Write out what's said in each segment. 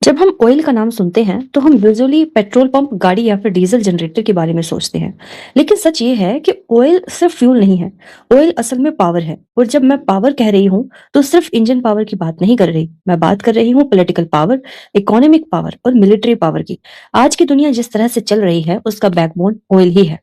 जब हम ऑयल का नाम सुनते हैं तो हम यूजुअली पेट्रोल पंप, गाड़ी या फिर डीजल जनरेटर के बारे में सोचते हैं। लेकिन सच ये है कि ऑयल सिर्फ फ्यूल नहीं है। ऑयल असल में पावर है। और जब मैं पावर कह रही हूँ तो सिर्फ इंजन पावर की बात नहीं कर रही, मैं बात कर रही हूँ पॉलिटिकल पावर, इकोनॉमिक पावर और मिलिट्री पावर की। आज की दुनिया जिस तरह से चल रही है उसका बैकबोन ऑयल ही है।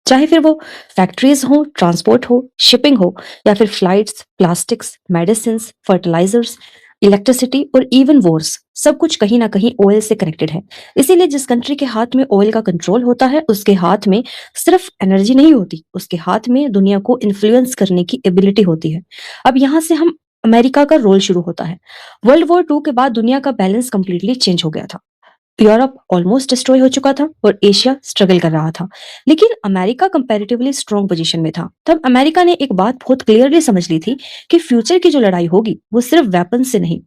चाहे फिर वो फैक्ट्रीज हो, ट्रांसपोर्ट हो, शिपिंग हो या फिर flights, plastics, medicine, fertilisers, electricity और इवन वॉर्स, सब कुछ कहीं ना कहीं ऑयल से कनेक्टेड है। इसीलिए जिस कंट्री के हाथ में ऑयल का कंट्रोल होता है उसके हाथ में सिर्फ एनर्जी नहीं होती, उसके हाथ में दुनिया को इन्फ्लुएंस करने की एबिलिटी होती है। अब यहाँ से हम अमेरिका का रोल शुरू होता है। वर्ल्ड वॉर 2 के बाद दुनिया का बैलेंस कंप्लीटली चेंज हो गया था। यूरोप ऑलमोस्ट डिस्ट्रॉय हो चुका था और एशिया स्ट्रगल कर रहा था। लेकिन अमेरिका कंपैरेटिवली स्ट्रॉन्ग पोजीशन में था। तब अमेरिका ने एक बात बहुत क्लियरली समझ ली थी कि फ्यूचर की जो लड़ाई होगी वो सिर्फ वेपन से नहीं,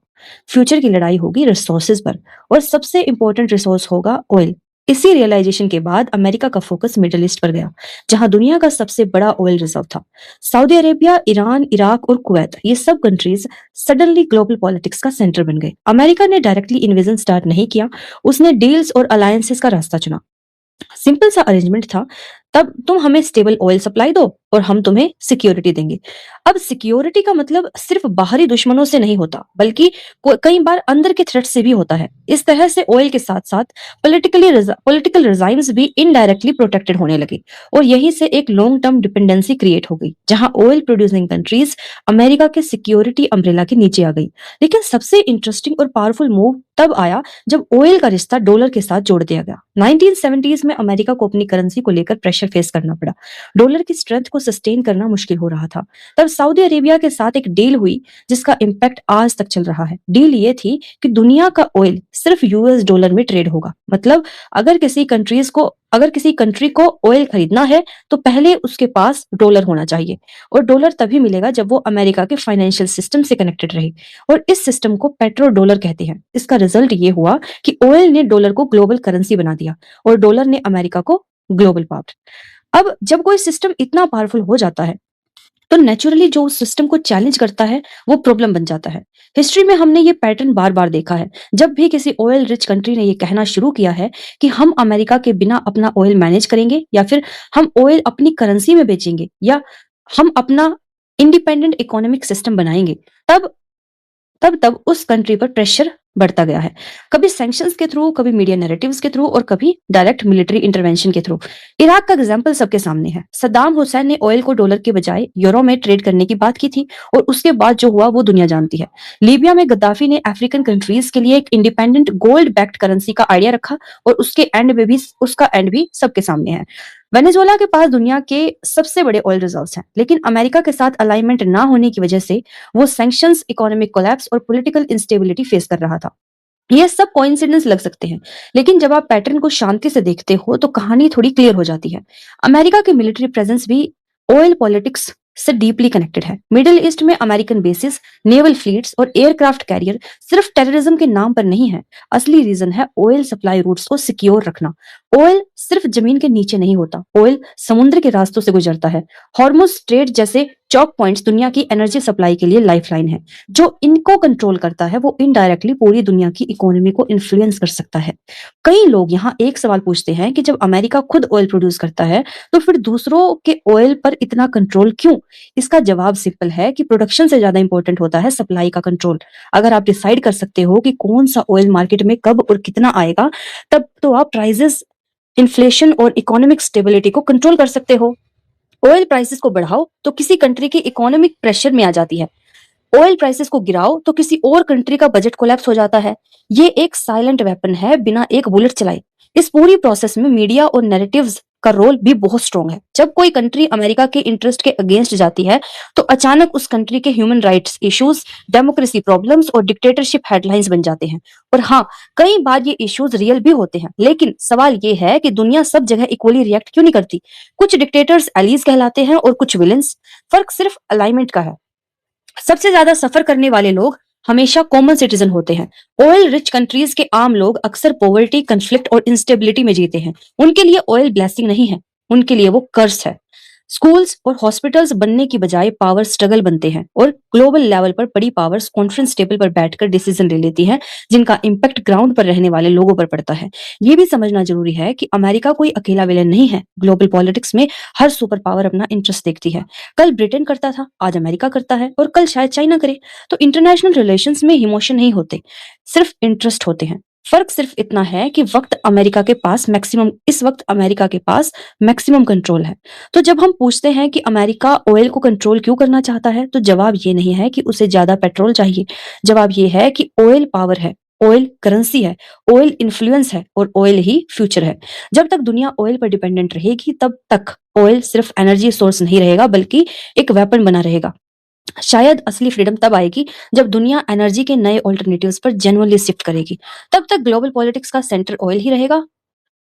फ्यूचर की लड़ाई होगी रिसोर्सेज पर। और सबसे इंपॉर्टेंट रिसोर्स होगा ऑयल। इसी रियलाइजेशन के बाद अमेरिका का फोकस मिडिल ईस्ट पर गया, जहां दुनिया का सबसे बड़ा ऑयल रिजर्व था। सऊदी अरेबिया, ईरान, इराक और कुवैत, ये सब कंट्रीज सडनली ग्लोबल पॉलिटिक्स का सेंटर बन गए। अमेरिका ने डायरेक्टली इन्वेजन स्टार्ट नहीं किया, उसने डील्स और अलायंसेस का रास्ता चुना। सिंपल सा अरेंजमेंट था, तब तुम हमें स्टेबल ऑयल सप्लाई दो और हम तुम्हें सिक्योरिटी देंगे। अब सिक्योरिटी का मतलब सिर्फ बाहरी दुश्मनों से नहीं होता, बल्कि कई बार अंदर के थ्रेट से भी होता है। इस तरह से ऑयल के साथ साथ पॉलिटिकल रिजाइम्स भी इनडायरेक्टली प्रोटेक्टेड होने लगे और यहीं से एक लॉन्ग टर्म डिपेंडेंसी क्रिएट हो गई, जहां ऑयल प्रोड्यूसिंग कंट्रीज अमेरिका के सिक्योरिटी अम्ब्रेला के नीचे आ गई। लेकिन सबसे इंटरेस्टिंग और पावरफुल मूव तब आया जब ऑयल का रिश्ता डॉलर के साथ जोड़ दिया गया। 1970s में अमेरिका को अपनी करेंसी को लेकर प्रेशर फेस करना पड़ा। डॉलर की स्ट्रेंथ को सस्टेन करना मुश्किल हो रहा था। तब सऊदी अरेबिया के साथ एक डील हुई जिसका इम्पैक्ट आज तक चल रहा है। डील ये थी कि दुनिया का ऑयल सिर्फ यूएस डॉलर में ट्रेड होगा। मतलब अगर किसी कंट्री को ऑयल खरीदना है तो पहले उसके पास डॉलर होना चाहिए, और डॉलर तभी मिलेगा जब वो अमेरिका के फाइनेंशियल सिस्टम से कनेक्टेड रहे। और इस सिस्टम को पेट्रो डॉलर कहते हैं। इसका रिजल्ट ये हुआ कि ऑयल ने डॉलर को ग्लोबल करेंसी बना दिया और डॉलर ने अमेरिका को ग्लोबल पावर। अब जब कोई सिस्टम इतना पावरफुल हो जाता है तो नेचुरली जो उस सिस्टम को चैलेंज करता है वो प्रॉब्लम बन जाता है। हिस्ट्री में हमने ये पैटर्न बार बार देखा है। जब भी किसी ऑयल रिच कंट्री ने ये कहना शुरू किया है कि हम अमेरिका के बिना अपना ऑयल मैनेज करेंगे, या फिर हम ऑयल अपनी करेंसी में बेचेंगे, या हम अपना इंडिपेंडेंट इकोनॉमिक सिस्टम बनाएंगे, तब तब तब उस कंट्री पर प्रेशर बढ़ता गया है। कभी सैंक्शंस के थ्रू, कभी मीडिया नैरेटिव्स के थ्रू और कभी डायरेक्ट मिलिट्री इंटरवेंशन के थ्रू। इराक का एग्जांपल सबके सामने है। सद्दाम हुसैन ने ऑयल को डॉलर के बजाय यूरो में ट्रेड करने की बात की थी और उसके बाद जो हुआ वो दुनिया जानती है। लीबिया में गद्दाफी ने अफ्रीकन कंट्रीज के लिए एक इंडिपेंडेंट गोल्ड बैक्ड करेंसी का आइडिया रखा और उसका एंड भी सबके सामने है। वेनेजुएला के पास दुनिया के सबसे बड़े ऑयल रिजर्व्स हैं, लेकिन अमेरिका के साथ अलाइनमेंट ना होने की वजह से वो सैंक्शंस, इकोनॉमिक कोलैप्स और पॉलिटिकल इंस्टेबिलिटी फेस कर रहा था। ये सब कोइंसिडेंस लग सकते हैं, लेकिन जब आप पैटर्न को शांति से देखते हो तो कहानी थोड़ी क्लियर हो जाती है। अमेरिका की मिलिट्री प्रेजेंस भी ऑयल पॉलिटिक्स से डीपली कनेक्टेड है। मिडिल ईस्ट में अमेरिकन बेसिस, नेवल फ्लीट्स और एयरक्राफ्ट कैरियर सिर्फ टेररिज्म के नाम पर नहीं है। असली रीजन है ऑयल सप्लाई रूट्स को सिक्योर रखना। ऑयल सिर्फ जमीन के नीचे नहीं होता, ऑयल समुद्र के रास्तों से गुजरता है। हॉर्मुज स्ट्रेट जैसे चौक पॉइंट्स दुनिया की एनर्जी सप्लाई के लिए लाइफलाइन है। जो इनको कंट्रोल करता है वो इनडायरेक्टली पूरी दुनिया की इकोनॉमी को इन्फ्लुएंस कर सकता है। कई लोग यहाँ एक सवाल पूछते हैं कि जब अमेरिका खुद ऑयल प्रोड्यूस करता है तो फिर दूसरों के ऑयल पर इतना कंट्रोल क्यों? इसका जवाब सिंपल है कि प्रोडक्शन से ज्यादा इंपॉर्टेंट होता है सप्लाई का कंट्रोल। अगर आप डिसाइड कर सकते हो कि कौन सा ऑयल मार्केट में कब और कितना आएगा, तब तो आप प्राइसेस, इन्फ्लेशन और इकोनॉमिक स्टेबिलिटी को कंट्रोल कर सकते हो। ऑयल प्राइसेस को बढ़ाओ तो किसी कंट्री की इकोनॉमिक प्रेशर में आ जाती है। ऑयल प्राइसेस को गिराओ तो किसी और कंट्री का बजट कोलैप्स हो जाता है। ये एक साइलेंट वेपन है बिना एक बुलेट चलाए। इस पूरी प्रोसेस में मीडिया और नैरेटिव्स का रोल भी बहुत स्ट्रॉन्ग है। जब कोई कंट्री अमेरिका के इंटरेस्ट के अगेंस्ट जाती है तो अचानक उस कंट्री के human rights issues, democracy problems और डिक्टेटरशिप हेडलाइंस बन जाते हैं। और हाँ, कई बार ये इश्यूज रियल भी होते हैं, लेकिन सवाल ये है कि दुनिया सब जगह इक्वली रिएक्ट क्यों नहीं करती। कुछ डिक्टेटर्स एलीज कहलाते हैं और कुछ विलन्स। फर्क सिर्फ अलाइनमेंट का है। सबसे ज्यादा सफर करने वाले लोग हमेशा कॉमन सिटीजन होते हैं। ऑयल रिच कंट्रीज के आम लोग अक्सर पॉवर्टी, कन्फ्लिक्ट और इंस्टेबिलिटी में जीते हैं। उनके लिए ऑयल ब्लेसिंग नहीं है, उनके लिए वो कर्स है। स्कूल्स और हॉस्पिटल्स बनने की बजाय पावर स्ट्रगल बनते हैं और ग्लोबल लेवल पर बड़ी पावर्स कॉन्फ्रेंस टेबल पर बैठकर डिसीजन ले लेती हैं जिनका इम्पैक्ट ग्राउंड पर रहने वाले लोगों पर पड़ता है। ये भी समझना जरूरी है कि अमेरिका कोई अकेला विलेन नहीं है। ग्लोबल पॉलिटिक्स में हर सुपर पावर अपना इंटरेस्ट देखती है। कल ब्रिटेन करता था, आज अमेरिका करता है और कल शायद चाइना करे। तो इंटरनेशनल रिलेशंस में इमोशन नहीं होते, सिर्फ इंटरेस्ट होते हैं। फर्क सिर्फ इतना है कि इस वक्त अमेरिका के पास मैक्सिमम कंट्रोल है। तो जब हम पूछते हैं कि अमेरिका ऑयल को कंट्रोल क्यों करना चाहता है, तो जवाब ये नहीं है कि उसे ज्यादा पेट्रोल चाहिए। जवाब ये है कि ऑयल पावर है, ऑयल करेंसी है, ऑयल इन्फ्लुएंस है और ऑयल ही फ्यूचर है। जब तक दुनिया ऑयल पर डिपेंडेंट रहेगी तब तक ऑयल सिर्फ एनर्जी सोर्स नहीं रहेगा बल्कि एक वेपन बना रहेगा। शायद असली फ्रीडम तब आएगी जब दुनिया एनर्जी के नए ऑल्टरनेटिव्स पर जेन्युइनली शिफ्ट करेगी। तब तक ग्लोबल पॉलिटिक्स का सेंटर ऑयल ही रहेगा।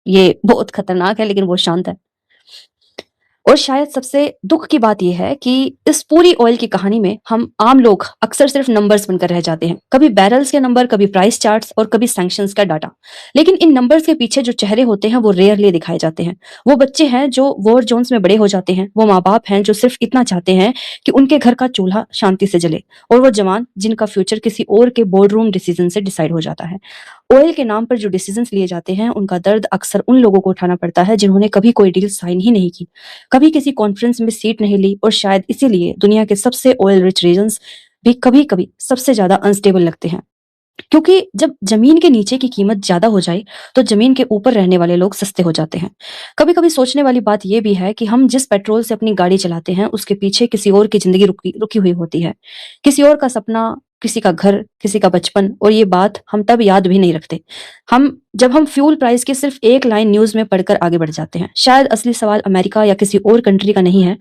ये बहुत खतरनाक है लेकिन बहुत शांत है। और शायद सबसे दुख की बात यह है कि इस पूरी ऑयल की कहानी में हम आम लोग अक्सर सिर्फ नंबर्स बनकर रह जाते हैं। कभी बैरल्स के नंबर, कभी प्राइस चार्ट्स और कभी सैंक्शंस का डाटा। लेकिन इन नंबर्स के पीछे जो चेहरे होते हैं वो रेयरली दिखाए जाते हैं। वो बच्चे हैं जो वॉर जोन्स में बड़े हो जाते हैं, वो माँ बाप हैं जो सिर्फ इतना चाहते हैं कि उनके घर का चूल्हा शांति से जले, और वो जवान जिनका फ्यूचर किसी और के बोर्ड रूम डिसीजन से डिसाइड हो जाता है। ऑयल के नाम पर जो डिसीजंस लिए जाते हैं उनका दर्द अक्सर उन लोगों को उठाना पड़ता है जिन्होंने कभी कोई डील साइन ही नहीं की, कभी किसी कॉन्फ्रेंस में सीट नहीं ली, और शायद इसीलिए दुनिया के सबसे ऑयल रिच रीजन्स भी कभी कभी सबसे ज्यादा अनस्टेबल लगते हैं। क्योंकि जब जमीन के नीचे की कीमत ज्यादा हो जाए तो जमीन के ऊपर रहने वाले लोग सस्ते हो जाते हैं। कभी कभी सोचने वाली बात यह भी है कि हम जिस पेट्रोल से अपनी गाड़ी चलाते हैं उसके पीछे किसी और की जिंदगी रुकी रुकी हुई होती है, किसी और का सपना, किसी का घर, किसी का बचपन, और ये बात हम तब याद भी नहीं रखते हम जब हम फ्यूल प्राइस की सिर्फ एक लाइन न्यूज में पढ़कर आगे बढ़ जाते हैं। शायद असली सवाल अमेरिका या किसी और कंट्री का नहीं है,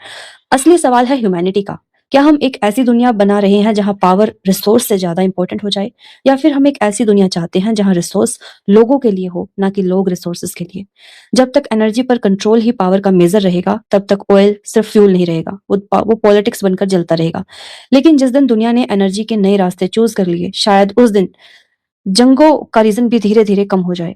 असली सवाल है ह्यूमैनिटी का। क्या हम एक ऐसी दुनिया बना रहे हैं जहां पावर रिसोर्स से ज्यादा इंपॉर्टेंट हो जाए, या फिर हम एक ऐसी दुनिया चाहते हैं जहां रिसोर्स लोगों के लिए हो, ना कि लोग रिसोर्सेज के लिए। जब तक एनर्जी पर कंट्रोल ही पावर का मेजर रहेगा तब तक ऑयल सिर्फ फ्यूल नहीं रहेगा, वो पॉलिटिक्स बनकर जलता रहेगा। लेकिन जिस दिन दुनिया ने एनर्जी के नए रास्ते चूज कर लिए, शायद उस दिन जंगों का रीजन भी धीरे धीरे कम हो जाए।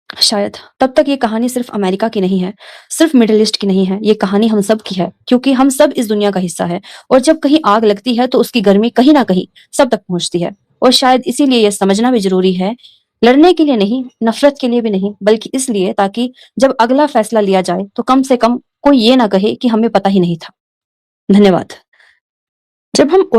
शायद तब तक ये कहानी सिर्फ अमेरिका की नहीं है, सिर्फ मिडिल ईस्ट की नहीं है, ये कहानी हम सब की है, क्योंकि हम सब इस दुनिया का हिस्सा है। और जब कहीं आग लगती है तो उसकी गर्मी कहीं ना कहीं सब तक पहुंचती है। और शायद इसीलिए यह समझना भी जरूरी है, लड़ने के लिए नहीं, नफरत के लिए भी नहीं, बल्कि इसलिए ताकि जब अगला फैसला लिया जाए तो कम से कम कोई ये ना कहे कि हमें पता ही नहीं था। धन्यवाद। जब हम